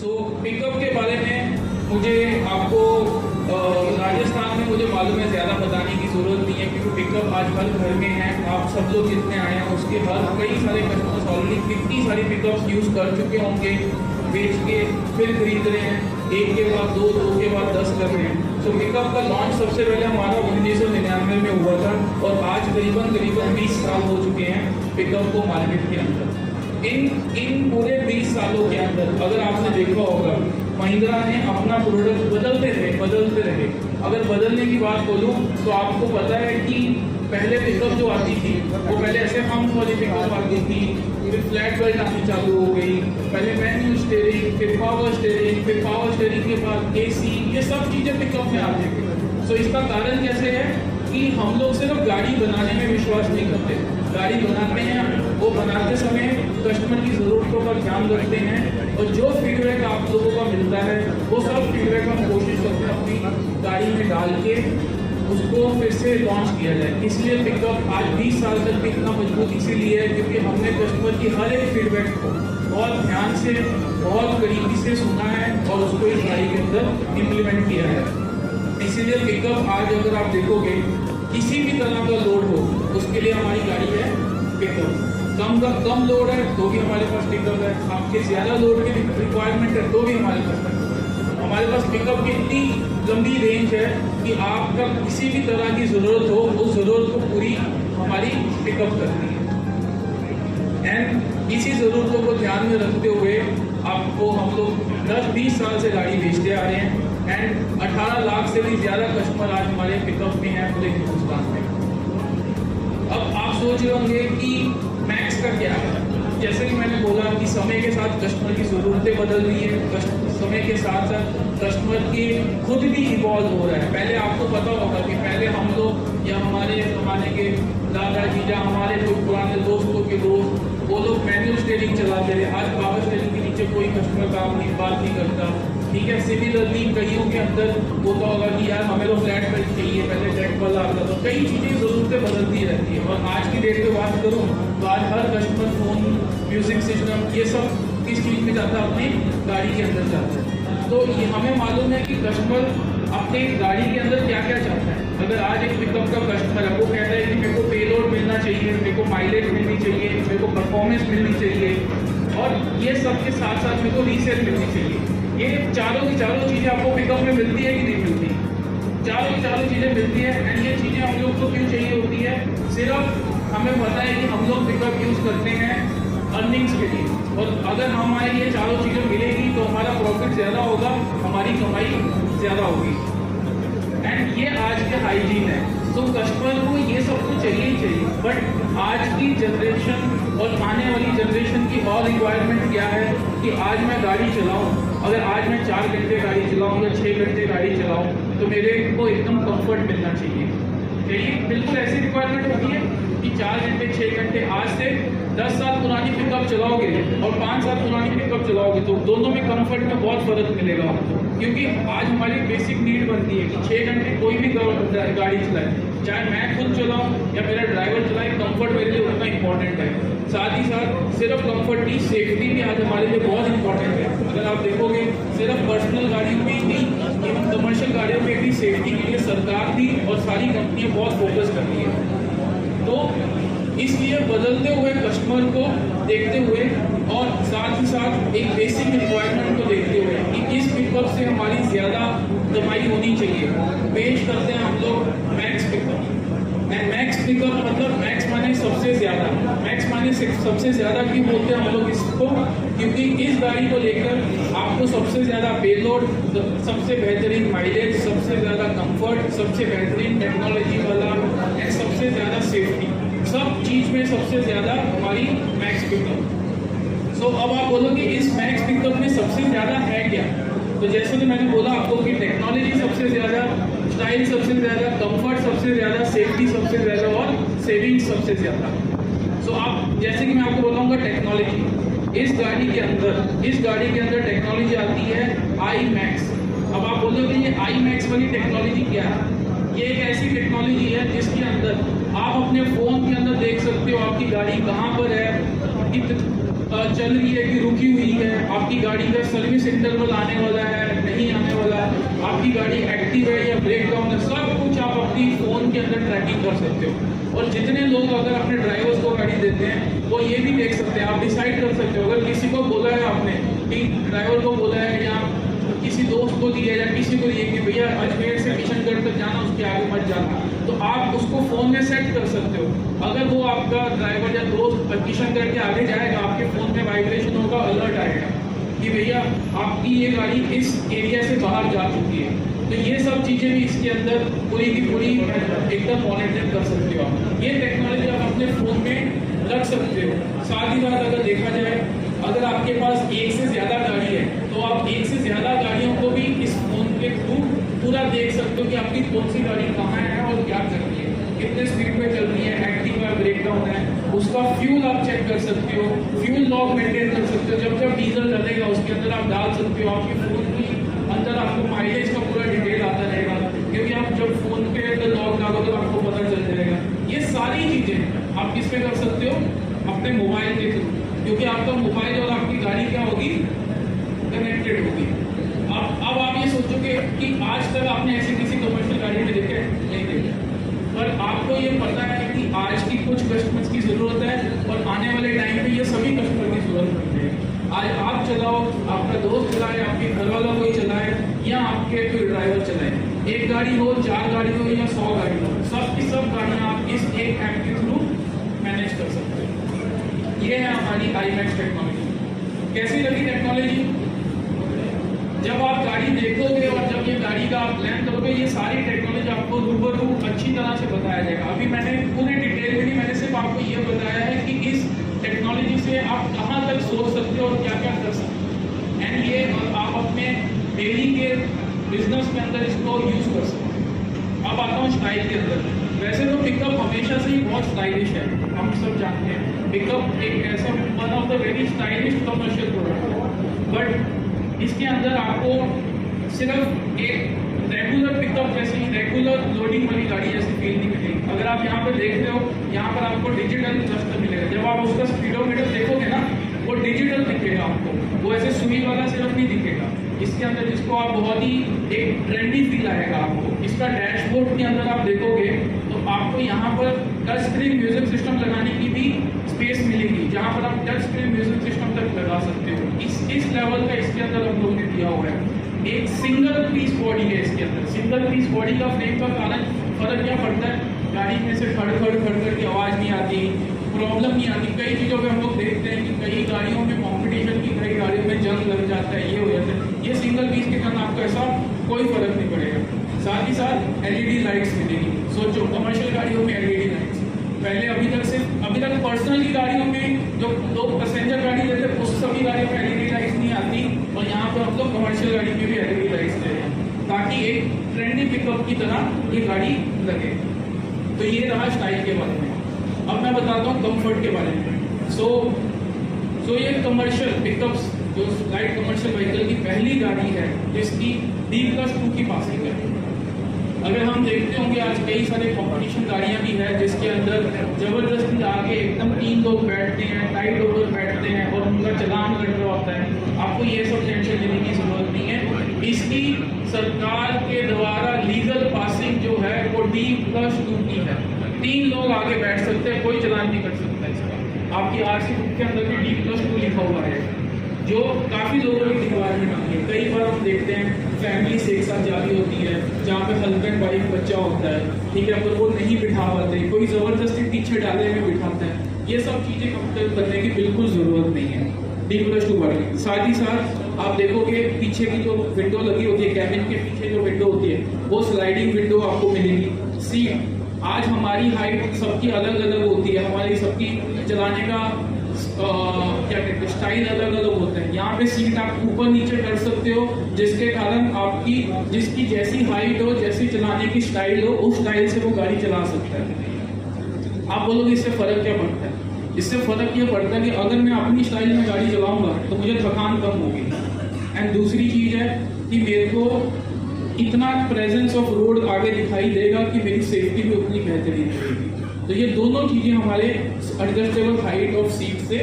Pickup के बारे में मुझे आपको राजस्थान में मुझे मालूम है, ज़्यादा बताने की ज़रूरत नहीं है क्योंकि पिकअप आज हर घर में है। आप सब लोग जितने आए हैं उसके हर कई सारे कस्टमर्स ऑलरेडी कितनी सारी पिकअप्स यूज़ कर चुके होंगे, बेच के फिर खरीद रहे हैं, एक के बाद दो, दो के बाद 10 कर रहे हैं। तो पिकअप का लॉन्च सबसे पहले हमारा 1999 में हुआ था और आज करीबन 20 साल हो चुके हैं पिकअप को मार्केट के अंदर। इन पूरे 20 सालों के अंदर अगर आपने देखा होगा, महिंद्रा ने अपना प्रोडक्ट बदलते रहे। अगर बदलने की बात बोलूँ तो आपको पता है कि पहले पिकअप जो आती थी वो पहले ऐसे हम वाली पिकअप आती थी, फिर फ्लैट बेल्ट आनी चालू हो गई, पहले मैन्युअल स्टीयरिंग, फिर पावर स्टीयरिंग के बाद एसी, ये सब चीज़ें पिकअप में आती थी। सो इसका कारण कैसे है कि हम लोग सिर्फ गाड़ी बनाने में विश्वास नहीं करते। गाड़ी बनाते हैं, वो बनाते समय कस्टमर की ज़रूरतों पर ध्यान रखते हैं और जो फीडबैक आप लोगों का मिलता है वो सब फीडबैक हम कोशिश करते हैं अपनी गाड़ी में डाल के उसको फिर से लॉन्च किया जाए। इसलिए पिकअप आज 20 साल तक भी इतना मजबूत इसीलिए है क्योंकि हमने कस्टमर की हर एक फीडबैक को बहुत ध्यान से, बहुत करीबी से सुना है और उसको इस गाड़ी के अंदर इम्प्लीमेंट किया है। इसीलिए पिकअप आज अगर आप देखोगे किसी भी तरह का लोड हो उसके लिए हमारी गाड़ी है पिकअप। कम लोड है तो भी हमारे पास पिकअप है, आपके ज़्यादा लोड की रिक्वायरमेंट है तो भी हमारे पास पिकअप है। हमारे पास पिकअप की इतनी लंबी रेंज है कि आपका किसी भी तरह की ज़रूरत हो उस ज़रूरत को पूरी हमारी पिकअप करती है। एंड इसी ज़रूरतों को ध्यान में रखते हुए आपको हम लोग 10-20 साल से गाड़ी बेचते आ रहे हैं एंड 18 लाख से भी ज़्यादा कस्टमर आज हमारे पिकअप में हैं पूरे हिंदुस्तान में। अब आप सोच रहे होंगे कि मैक्स का क्या है। जैसे कि मैंने बोला कि समय के साथ कस्टमर की ज़रूरतें बदल रही है, समय के साथ साथ कस्टमर की खुद भी इवॉल्व हो रहा है। पहले आपको पता होगा कि पहले हम लोग या हमारे ज़माने के दादाजी या हमारे जो पुराने दोस्तों के दोस्त वो लोग मैन्युअल स्टीयरिंग चलाते थे। आज पावर स्टीयरिंग के नीचे कोई कस्टमर काम नहीं, बात नहीं करता, ठीक है। सिमिलरली कईयों के अंदर होता होगा कि यार हमें तो फ्लैट बेल्ट चाहिए, पहले जेट वाला आता था। कई चीज़ें ज़रूरतें बदलती रहती है और आज की डेट में बात करूँ तो आज हर कस्टमर फोन, म्यूजिक सिस्टम, ये सब किस चीज़ में जाता है, अपनी गाड़ी के अंदर जाता है। तो ये हमें मालूम है कि कस्टमर अपने गाड़ी के अंदर क्या क्या चाहता है। अगर आज एक पिकअप का कस्टमर है वो कहता है कि मेरे को पेलोड मिलना चाहिए, मेरे को माइलेज मिलनी चाहिए, मेरे को परफॉर्मेंस मिलनी चाहिए और ये सब के साथ साथ मेरे को रीसेल मिलनी चाहिए। ये चारों की चारों चीज़ें आपको पिकअप में मिलती है कि नहीं मिलती? चारों की चारों चीज़ें मिलती है। एंड ये चीज़ें हम लोग को क्यों चाहिए होती है? सिर्फ हमें पता है कि हम लोग पिकअप यूज़ करते हैं अर्निंग्स के लिए और अगर हमारे ये चारों चीज़ें मिलेगी तो हमारा प्रॉफिट ज़्यादा होगा, हमारी कमाई ज़्यादा होगी। एंड ये आज के हाइजीन है। तो कस्टमर को ये सब तो चाहिए ही चाहिए, बट आज की जनरेशन और आने वाली जनरेशन की और रिक्वायरमेंट क्या है कि आज मैं गाड़ी चलाऊँ, अगर आज मैं 4 घंटे गाड़ी चलाऊँ या 6 घंटे गाड़ी चलाऊँ तो मेरे को एकदम कंफर्ट मिलना चाहिए। बिल्कुल ऐसी रिक्वायरमेंट होती है कि 4 घंटे 6 घंटे, आज से 10 साल पुरानी पिकअप चलाओगे और 5 साल पुरानी पिकअप चलाओगे तो दोनों में कंफर्ट में बहुत फ़र्क मिलेगा आपको। क्योंकि आज हमारी बेसिक नीड बनती है कि 6 घंटे कोई भी गाड़ी चलाए, चाहे मैं खुद चलाऊँ या मेरा ड्राइवर चलाए, कंफर्ट मेरे लिए उतना इंपॉर्टेंट है। साथ ही साथ सिर्फ कंफर्ट की सेफ्टी भी आज हमारे लिए बहुत इंपॉर्टेंट है। अगर आप देखोगे सिर्फ पर्सनल गाड़ियों में ही, इवन कमर्शियल गाड़ियों में भी सेफ्टी के लिए सरकार भी और सारी कंपनियाँ बहुत फोकस कर रही है। तो इसलिए बदलते हुए कस्टमर को देखते हुए और साथ ही साथ एक बेसिक रिक्वायरमेंट को देखते हुए कि इस पिकअप से हमारी ज़्यादा कमाई होनी चाहिए, पेश करते हैं हम लोग max pickup. And max pickup मतलब मैक्स माने सबसे ज़्यादा, मैक्स माने सबसे ज़्यादा क्यों बोलते हैं हम लोग इसको? क्योंकि इस गाड़ी को लेकर आपको सबसे ज़्यादा पेलोड, सबसे बेहतरीन माइलेज, सबसे ज़्यादा कंफर्ट, सबसे बेहतरीन टेक्नोलॉजी वाला एंड सबसे ज़्यादा सेफ्टी, सब चीज़ में सबसे ज़्यादा हमारी मैक्स पिकअप। सो अब आप बोलोगे इस मैक्स पिकअप में सबसे ज़्यादा है क्या? तो जैसे कि मैंने बोला आपको कि टेक्नोलॉजी सबसे ज़्यादा, स्टाइल सबसे ज़्यादा, कंफर्ट सबसे ज़्यादा, सेफ्टी सबसे ज़्यादा और सेविंग सबसे ज़्यादा। सो आप जैसे कि मैं आपको बताऊंगा टेक्नोलॉजी, इस गाड़ी के अंदर टेक्नोलॉजी आती है आई मैक्स। अब आप बोलोगे ये आई मैक्स वाली टेक्नोलॉजी क्या है? ये एक ऐसी टेक्नोलॉजी है जिसके अंदर आप अपने फ़ोन के अंदर देख सकते हो आपकी गाड़ी कहाँ पर है, चल रही है कि रुकी हुई है, आपकी गाड़ी का सर्विस इंटरवल आने वाला है नहीं आने वाला है, आपकी गाड़ी एक्टिव है या ब्रेक डाउन है, सब कुछ आप अपनी फ़ोन के अंदर ट्रैकिंग कर सकते हो। और जितने लोग अगर अपने ड्राइवर्स को गाड़ी देते हैं वो ये भी देख सकते हैं, आप डिसाइड कर सकते हो। अगर किसी को बोला है आपने कि ड्राइवर को बोला है या किसी दोस्त को दिया या किसी को दिए कि भैया अजमेर से किशनगढ़ तक जाना, उसके आगे मत जाना, तो आप उसको फ़ोन में सेट कर सकते हो। अगर वो आपका ड्राइवर या दोस्त किशनगढ़ के आगे जाएगा, आपके फ़ोन में वाइब्रेशन होगा, अलर्ट आएगा कि भैया आपकी ये गाड़ी इस एरिया से बाहर जा चुकी है। तो ये सब चीज़ें भी इसके अंदर पूरी की पूरी एकदम मॉनिटरिंग कर सकते हो आप। ये टेक्नोलॉजी आप अपने फ़ोन में रख सकते हो। साथ ही साथ अगर देखा जाए, अगर आपके पास एक से ज़्यादा गाड़ी है तो आप एक से ज़्यादा गाड़ियों को भी इस फ़ोन के थ्रू पूरा देख सकते हो कि आपकी कौन सी गाड़ी कहाँ है और क्या कर रही है, कितने स्पीड पे चल रही है, एक्टिव है, ब्रेक डाउन है, उसका फ्यूल आप चेक कर सकते हो, फ्यूल लॉग मेंटेन कर सकते हो। जब जब डीजल डलेगा उसके अंदर आप डाल सकते हो, आपके फ़ोन की अंदर आपको माइलेज का पूरा डिटेल आता रहेगा, क्योंकि आप जब फ़ोन पे अंदर लॉग डालोगे तो आपको पता चल जाएगा। ये सारी चीज़ें आप किस पे कर सकते हो, अपने मोबाइल के थ्रू, क्योंकि आपका मोबाइल और आपकी गाड़ी क्या होगी, कनेक्टेड होगी। अब आप ये सोचोगे कि आज तक आपने ऐसे किसी कमर्शियल गाड़ी में देखे नहीं देखे, पर आपको ये पता है कि आज की कुछ कस्टमर्स की ज़रूरत है और आने वाले टाइम पे ये सभी कस्टमर की ज़रूरत पड़ती है। आज आप चलाओ, आपका दोस्त चलाए, आपके घर वाला कोई चलाए या आपके कोई ड्राइवर चलाए, एक गाड़ी हो, 4 गाड़ी हो या 100 गाड़ी हो, सब की सब गाड़ियाँ आप इस एक ऐप के थ्रू मैनेज कर सकते हो। ये है हमारी IMAX टेक्नोलॉजी। कैसी लगी टेक्नोलॉजी? जब आप गाड़ी देखोगे और जब ये गाड़ी का आप प्लान करोगे, ये सारी टेक्नोलॉजी आपको रूबरू अच्छी तरह से बताया जाएगा। अभी मैंने पूरे डिटेल में नहीं, मैंने सिर्फ आपको ये बताया है कि इस टेक्नोलॉजी से आप कहाँ तक सोच सकते हो और क्या क्या कर सकते हो, एंड ये आप अपने डेली के बिजनेस के अंदर इसको यूज़ कर सकते हो। अब आता हूँ स्टाइल के अंदर। वैसे तो पिकअप हमेशा से ही बहुत स्टाइलिश है, हम सब जानते हैं। पिकअप एक ऐसा one of the very stylish commercial product है, बट इसके अंदर आपको सिर्फ एक रेगुलर पिकअप जैसी, रेगुलर लोडिंग वाली गाड़ी जैसी फील नहीं मिलेगी। अगर आप यहाँ पर देख रहे हो, यहाँ पर आपको डिजिटल क्लस्टर मिलेगा। जब आप उसका स्पीडोमीटर देखोगे ना, वो डिजिटल दिखेगा आपको, वो ऐसे सुई वाला सिर्फ नहीं दिखेगा। इसके अंदर जिसको आप बहुत ही एक ट्रेंडी फील आएगा आपको। इसका डैशबोर्ड के अंदर आप देखोगे तो आपको यहाँ पर टच स्क्रीन म्यूजिक सिस्टम लगाने की भी स्पेस मिलेगी, जहाँ पर आप टच स्क्रीन म्यूजिक सिस्टम तक लगा सकते हो। इस लेवल का इसके अंदर हम लोगों ने दिया हुआ है। एक सिंगल पीस बॉडी है इसके अंदर। सिंगल पीस बॉडी का फ्रेम का कारण फर्क क्या पड़ता है, गाड़ी में से खड़ खड़ की आवाज़ नहीं आती, प्रॉब्लम नहीं आती। कई चीज़ों पे हम लोग देखते हैं कि कई गाड़ियों में कंपटीशन की, कई गाड़ियों में जंग लग जाता है, ये हो जाता है। ये सिंगल पीस के कारण आपको ऐसा कोई फर्क नहीं पड़ेगा। साथ ही साथ LED लाइट्स मिलेगी। सोचो कमर्शियल गाड़ियों में LED लाइट्स, पहले अभी तक पर्सनल की गाड़ियों में जो लोग पैसेंजर गाड़ी लेते हैं उस सभी गाड़ियों में LED लाइट्स नहीं आती, और यहाँ पर हम लोग कमर्शियल गाड़ी में भी LED लाइट्स दे रहे हैं ताकि एक ट्रेंडी पिकअप की तरह ये गाड़ी लगे। तो ये रहा स्टाइल के बारे में। अब मैं बताता हूँ कंफर्ट के बारे में। सो ये कमर्शियल पिकअप्स, जो लाइट कमर्शियल व्हीकल की पहली गाड़ी है जिसकी D+2 की पासिंग है। अगर हम देखते होंगे आज कई सारे कॉम्पिटिशन गाड़ियाँ भी हैं जिसके अंदर ज़बरदस्ती आगे एकदम 3 लोग बैठते हैं, टाइट ओवर बैठते हैं और उनका चलान लग रहा होता है। आपको ये सब टेंशन लेने की ज़रूरत नहीं है। इसकी सरकार के द्वारा लीगल पासिंग जो है वो D+2 की है। 3 लोग आगे बैठ सकते हैं, कोई चलान नहीं कर सकता इसका। आपकी RC बुक के अंदर भी D+2 लिखा हुआ है, जो काफ़ी लोगों की रिक्वायरमेंट आती है। कई बार हम देखते हैं फैमिली से एक साथ जा रही होती है, जहाँ पे हस्बैंड वाइफ बच्चा होता है, ठीक है, पर वो नहीं बिठा पाते, कोई ज़बरदस्ती पीछे डाले हुए बिठाता है। ये सब चीज़ें कंफर्टेबल करने की बिल्कुल ज़रूरत नहीं है D+2 वाली। साथ ही साथ आप देखोगे पीछे की जो विंडो लगी होती है, कैबिन के पीछे जो विंडो होती है वो स्लाइडिंग विंडो आपको मिलेगी। सीट, आज हमारी हाइट सबकी अलग अलग होती है, हमारी सबकी चलाने का क्या कहते हैं स्टाइल अलग अलग होते हैं। यहाँ पे सीट आप ऊपर नीचे कर सकते हो, जिसके कारण आपकी जिसकी जैसी हाइट हो, जैसी चलाने की स्टाइल हो, उस स्टाइल से वो गाड़ी चला सकता है। आप बोलोगे इससे फ़र्क क्या पड़ता है? इससे फ़र्क ये पड़ता है कि अगर मैं अपनी स्टाइल में गाड़ी चलाऊंगा तो मुझे थकान कम होगी, एंड दूसरी चीज़ है कि मेरे को इतना प्रेजेंस ऑफ रोड आगे दिखाई देगा कि मेरी सेफ्टी भी उतनी बेहतरीन होगी। तो ये दोनों चीज़ें हमारे एडजस्टेबल हाइट ऑफ सीट से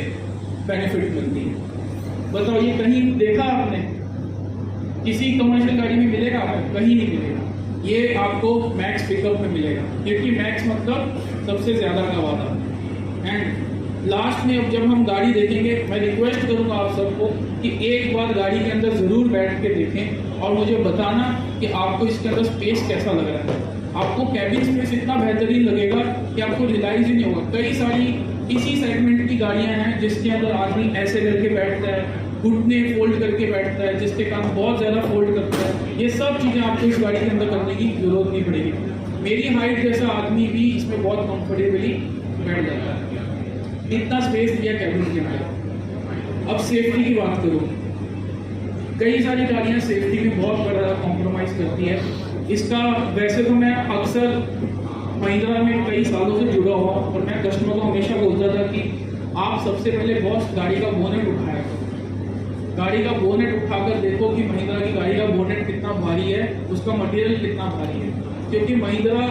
बेनिफिट मिलती है। बताओ ये कहीं देखा आपने? किसी कमर्शियल गाड़ी में मिलेगा आपको? कहीं नहीं मिलेगा। ये आपको मैक्स पिकअप में मिलेगा, क्योंकि मैक्स मतलब सबसे ज़्यादा का वादा। एंड लास्ट में अब जब हम गाड़ी देखेंगे, मैं रिक्वेस्ट करूंगा आप सबको कि एक बार गाड़ी के अंदर ज़रूर बैठ के देखें और मुझे बताना कि आपको इसके अंदर स्पेस कैसा लग रहा है। आपको कैबिन स्पेस इतना बेहतरीन लगेगा कि आपको रियलाइज ही नहीं होगा। कई सारी इसी सेगमेंट की गाड़ियां हैं जिसके अंदर आदमी ऐसे करके बैठता है, घुटने फोल्ड करके बैठता है, जिसके कान बहुत ज़्यादा फोल्ड करता है। ये सब चीज़ें आपको इस गाड़ी के अंदर करने की जरूरत नहीं पड़ेगी। मेरी हाइट जैसा आदमी भी इसमें बहुत कंफर्टेबली बैठ जाता है। इतना स्पेस दिया कैबिन के अंदर। अब सेफ्टी की बात करूँ, कई सारी गाड़ियाँ सेफ्टी में बहुत बड़ा कॉम्प्रोमाइज़ करती है। इसका वैसे तो मैं अक्सर महिंद्रा में कई सालों से जुड़ा हुआ हूँ और मैं कस्टमर को हमेशा बोलता था कि आप सबसे पहले बॉस गाड़ी का बोनेट उठाया करो। गाड़ी का बोनेट उठाकर देखो कि महिंद्रा की गाड़ी का बोनेट कितना भारी है, उसका मटेरियल कितना भारी है। क्योंकि महिंद्रा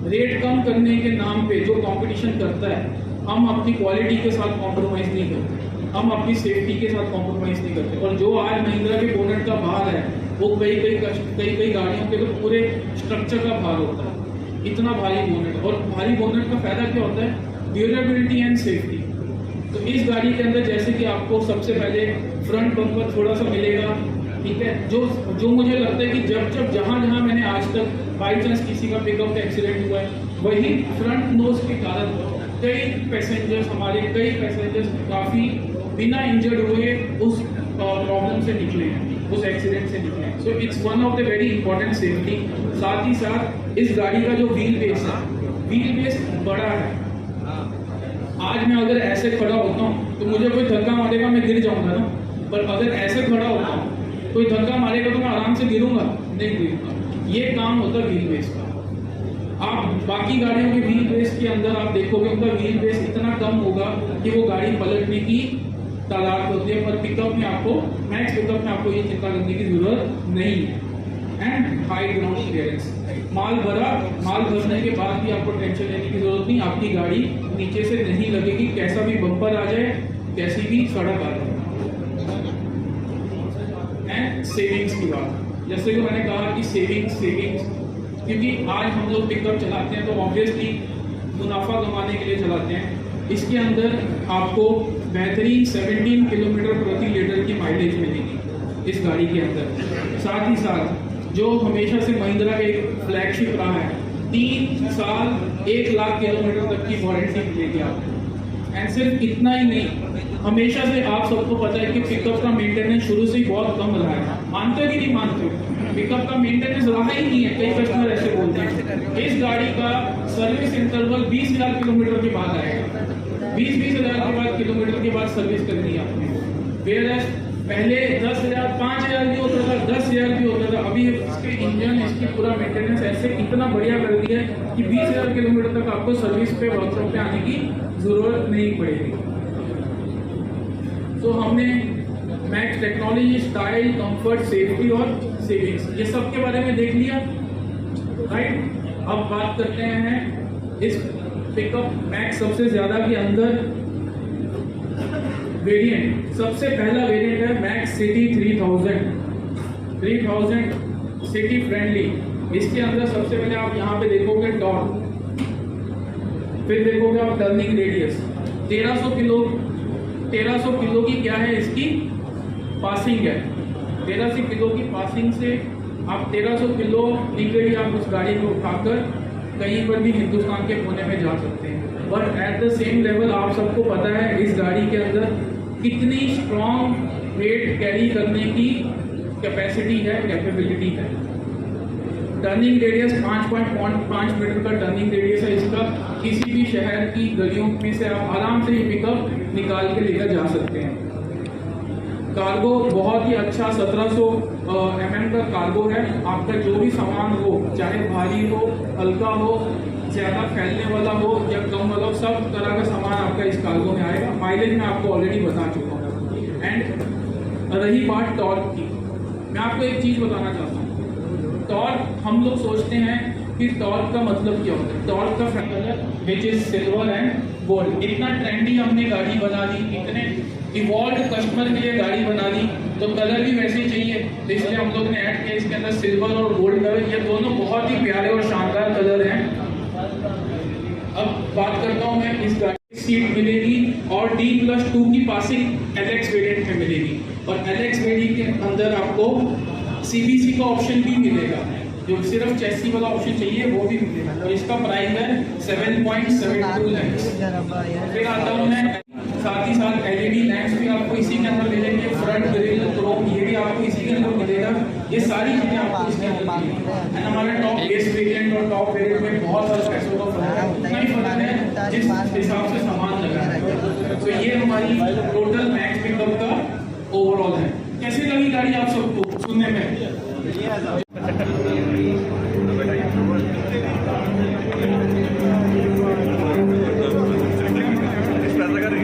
रेट कम करने के नाम पे जो कंपटीशन करता है, हम अपनी क्वालिटी के साथ कॉम्प्रोमाइज़ नहीं करते, हम अपनी सेफ्टी के साथ कॉम्प्रोमाइज़ नहीं करते। और जो आज महिंद्रा के बोनेट का भार है वो कई गाड़ियों के तो पूरे स्ट्रक्चर का भार होता है, इतना भारी बोनेट। और भारी बोनेट का फायदा क्या होता है? Durability and safety. तो इस गाड़ी के अंदर जैसे कि आपको सबसे पहले फ्रंट बम्पर थोड़ा सा मिलेगा, ठीक है। जो मुझे लगता है कि जब जहाँ मैंने आज तक बाई चांस किसी का पिकअप का एक्सीडेंट हुआ है, वही फ्रंट नोज के कारण कई पैसेंजर्स काफ़ी बिना इंजर्ड हुए उस प्रॉब्लम से निकले हैं, उस एक्सीडेंट से निकले हैं। So it's one of the very important safety. साथ ही साथ इस गाड़ी का जो व्हील बेस है, व्हील बेस बड़ा है। आज मैं अगर ऐसे खड़ा होता हूँ तो मुझे कोई धक्का मारेगा, मैं गिर जाऊंगा ना। पर अगर ऐसे खड़ा होता हूँ, कोई धक्का मारेगा तो मैं आराम से गिरूंगा? नहीं गिरूंगा। ये काम होता है व्हील बेस का। आप बाकी गाड़ियों के व्हील बेस के अंदर आप देखोगे उनका व्हील बेस इतना कम होगा कि वो गाड़ी पलटने की तादाद होती है। पर पिकअप में आपको, मैक्स पिकअप में आपको ये चिंता करने की जरूरत नहीं है। एंड हाई ग्राउंड क्लियरेंस, माल भरने के बाद भी आपको टेंशन लेने की जरूरत नहीं। आपकी गाड़ी नीचे से नहीं लगेगी, कैसा भी बम्पर आ जाए, कैसी भी सड़क आ जाए। एंड सेविंग्स की बात, जैसे कि मैंने कहा कि सेविंग्स, क्योंकि आज हम लोग पिकअप चलाते हैं तो ऑब्वियसली मुनाफा कमाने के लिए चलाते हैं। इसके अंदर आपको बेहतरीन 17 किलोमीटर प्रति लीटर की माइलेज मिलेगी इस गाड़ी के अंदर। साथ ही साथ जो हमेशा से महिंद्रा का एक फ्लैगशिप रहा है, 3 साल 1 लाख किलोमीटर तक की वारंटी मिलेगी आपको। एंड सिर्फ इतना ही नहीं, हमेशा से आप सबको पता है कि पिकअप का मेंटेनेंस शुरू से ही बहुत कम रहा है। मानते हो कि नहीं मानते हो? पिकअप का मेंटेनेंस रहा ही नहीं है। कई कस्टमर ऐसे बोलते हैं। इस गाड़ी का सर्विस इंटरवल 20,000 किलोमीटर के बाद आएगा। 20,000 किलोमीटर के बाद सर्विस करनी है आपने। वेयर पहले 10,000, 5,000 भी होता था, 10,000 भी होता था। अभी इसके इंजन, इसकी पूरा मेंटेनेंस ऐसे इतना बढ़िया कर दिया है कि 20,000 किलोमीटर तक आपको सर्विस पे, वर्कशॉप पे आने की जरूरत नहीं पड़ेगी। तो हमने max technology, style, comfort, safety और सेविंग्स, ये सब के बारे में देख लिया, राइट। अब बात करते हैं इस पिकअप मैक्स सबसे ज़्यादा के अंदर वेरिएंट। सबसे पहला वेरिएंट है मैक्स सिटी 3000 सिटी फ्रेंडली। इसके अंदर सबसे पहले आप यहाँ पे देखोगे टॉर्क, फिर देखोगे आप टर्निंग रेडियस। 1300 किलो की क्या है इसकी पासिंग है। 1300 किलो की पासिंग से आप 1300 किलो लीगली आप उस गाड़ी को उठाकर कहीं पर भी हिंदुस्तान के कोने में जा सकते हैं। But at the same level आप सबको पता है इस गाड़ी के अंदर कितनी स्ट्रॉन्ग वेट कैरी करने की कैपेसिटी है, कैपेबिलिटी है। टर्निंग रेडियस 5.5 मीटर का टर्निंग रेडियस है इसका। किसी भी शहर की गलियों में से आप आराम से ये पिकअप निकाल के लेकर जा सकते हैं। कार्गो बहुत ही अच्छा 1700 mm का कार्गो है। आपका जो भी सामान हो, चाहे भारी हो, हल्का हो, ज़्यादा फैलने वाला हो या कम वाला हो, सब तरह का सामान आपका इस कार्गो में आएगा। माइलेज मैं आपको ऑलरेडी बता चुका हूँ। एंड रही बात टॉर्क की, मैं आपको एक चीज़ बताना चाहता हूँ। टॉर्क, हम लोग सोचते हैं कि टॉर्क का मतलब क्या होता है। टॉर्क का colour which is silver and gold. इतना ट्रेंडी हमने गाड़ी बना दी, इतने इवॉल्व कस्टमर के लिए गाड़ी बना दी, तो कलर भी वैसे ही चाहिए, तो इसलिए हम लोग ने ऐड किया इसके अंदर सिल्वर और गोल्ड कलर। ये दोनों बहुत ही प्यारे और शानदार कलर हैं। अब बात करता हूँ मैं इस गाड़ी की सीट मिलेगी और D+2 की पासिंग LX वेरिएंट में मिलेगी, और LX वेरिएंट के अंदर आपको CBC का ऑप्शन भी मिलेगा, जो सिर्फ चेसी वाला ऑप्शन चाहिए वो भी मिलेगा, और इसका प्राइस है 7.72 लाख। फिर आता हूँ मैं, साथ ही साथ LED लैंप्स भी आपको इसी के अंदर मिलेंगे, फ्रंट ग्रिल क्रोम ये भी आपको इसी के अंदर मिलेगा। ये सारी चीजें आपको इसके अंदर मिलेंगी। एंड हमारा टॉप बेस वेरिएंट और टॉप वेरिएंट में बहुत सारे पैसों का फर्क है, उतना ही फर्क है जिस हिसाब से सामान लगा है। तो ये हमारी टोटल मैक्स पिकअप का ओवरऑल है। कैसे लगी गाड़ी आप सबको सुनने में?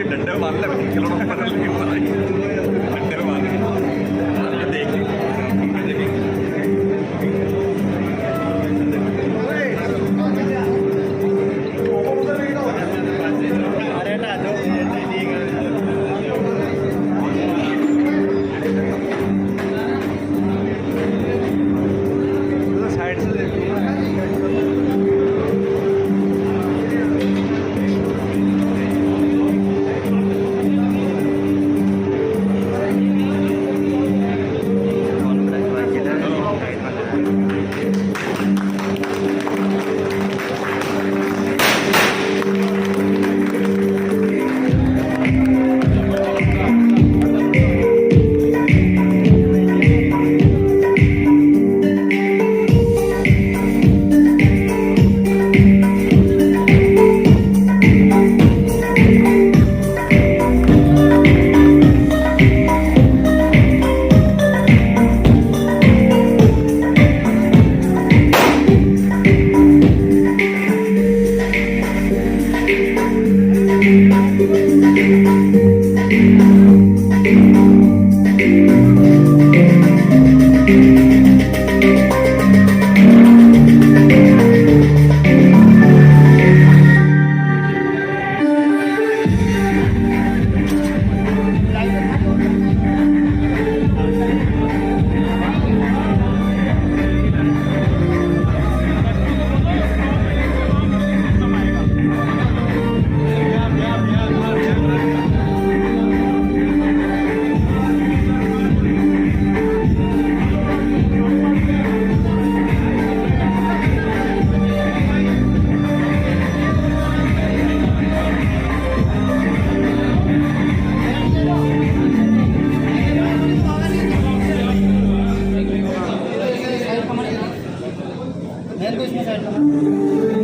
डंडे मार ले डंडे मार देख साइड से देख मैं तो इसमें साइड